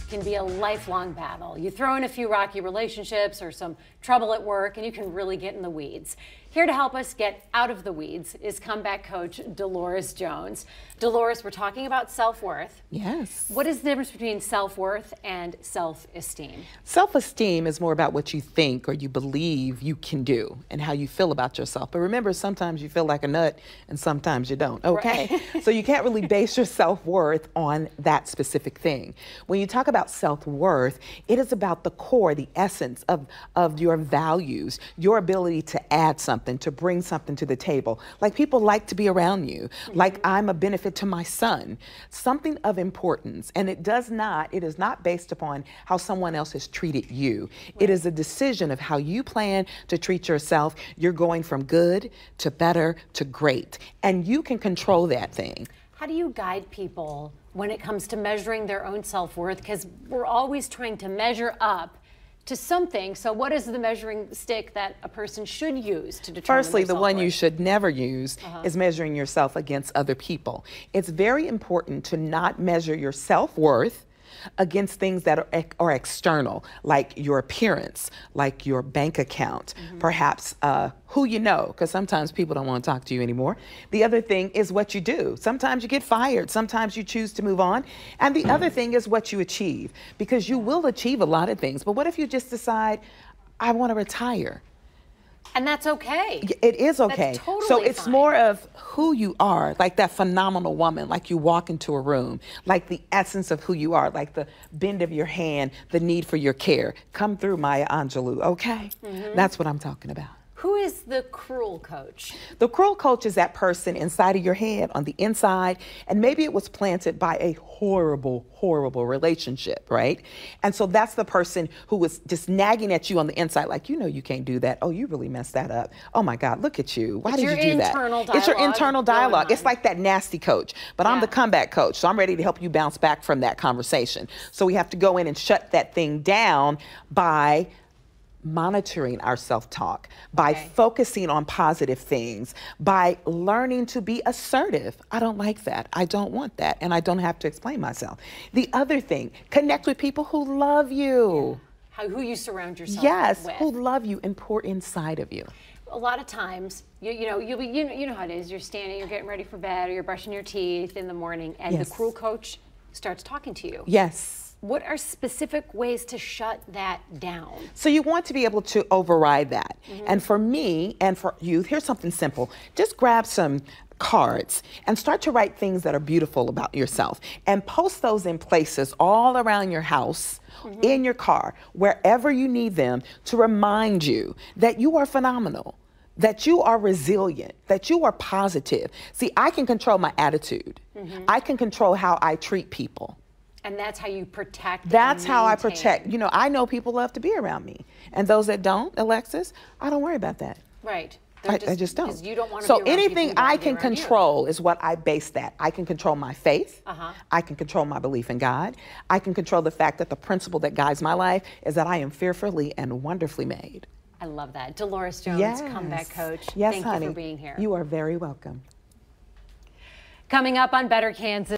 can be a lifelong battle. You throw in a few rocky relationships or some trouble at work, and you can really get in the weeds. Here to help us get out of the weeds is comeback coach Delores Jones. Delores, we're talking about self-worth. Yes. What is the difference between self-worth and self-esteem? Self-esteem is more about what you think or you believe you can do and how you feel about yourself. But remember, sometimes you feel like a nut and sometimes you don't, okay? Right. So you can't really base your self-worth on that specific thing. When you talk about self-worth, it is about the core, the essence of your values, your ability to add something, to bring something to the table. Like people like to be around you, like I'm a benefit to my son, something of importance. And it is not based upon how someone else has treated you. Right. It is a decision of how you plan to treat yourself. You're going from good to better to great. And you can control that thing. How do you guide people when it comes to measuring their own self-worth? Because we're always trying to measure up to something. So what is the measuring stick that a person should use to determine Firstly, their the one self-worth? you should never use is measuring yourself against other people. It's very important to not measure your self-worth against things that are external, like your appearance, like your bank account, perhaps who you know, because sometimes people don't want to talk to you anymore. The other thing is what you do. Sometimes you get fired, sometimes you choose to move on. And the other thing is what you achieve, because you will achieve a lot of things. But what if you just decide, I want to retire? And that's okay. It is okay. That's totally so it's fine. more of who you are, like that phenomenal woman, like you walk into a room, like the essence of who you are, like the bend of your hand, the need for your care. Come through, Maya Angelou, okay? That's what I'm talking about. Who is the cruel coach? The cruel coach is that person inside of your head, on the inside, and maybe it was planted by a horrible, horrible relationship, right? And so that's the person who was just nagging at you on the inside, like, you know you can't do that. Oh, you really messed that up. Oh my God, look at you. Why did you do that? It's your internal dialogue. It's like that nasty coach, but I'm the comeback coach, so I'm ready to help you bounce back from that conversation. So we have to go in and shut that thing down by monitoring our self-talk, by focusing on positive things, by learning to be assertive. I don't like that. I don't want that. And I don't have to explain myself. The other thing, connect with people who love you. Who you surround yourself with. Who love you and pour inside of you. A lot of times, you know how it is. You're standing, you're getting ready for bed, or you're brushing your teeth in the morning, and the cruel coach starts talking to you. Yes. What are specific ways to shut that down? So you want to be able to override that. And for me and for you, here's something simple. Just grab some cards and start to write things that are beautiful about yourself and post those in places all around your house, in your car, wherever you need them, to remind you that you are phenomenal, that you are resilient, that you are positive. See, I can control my attitude. I can control how I treat people. And that's how you protect. That's how I protect. You know, I know people love to be around me. And those that don't, Alexis, I don't worry about that. Right. I just don't. You don't want to so be around anything people I can control is what I base that. I can control my faith. I can control my belief in God. I can control the fact that the principle that guides my life is that I am fearfully and wonderfully made. I love that. Delores Jones, comeback coach. Yes, Thank honey. you for being here. You are very welcome. Coming up on Better Kansas.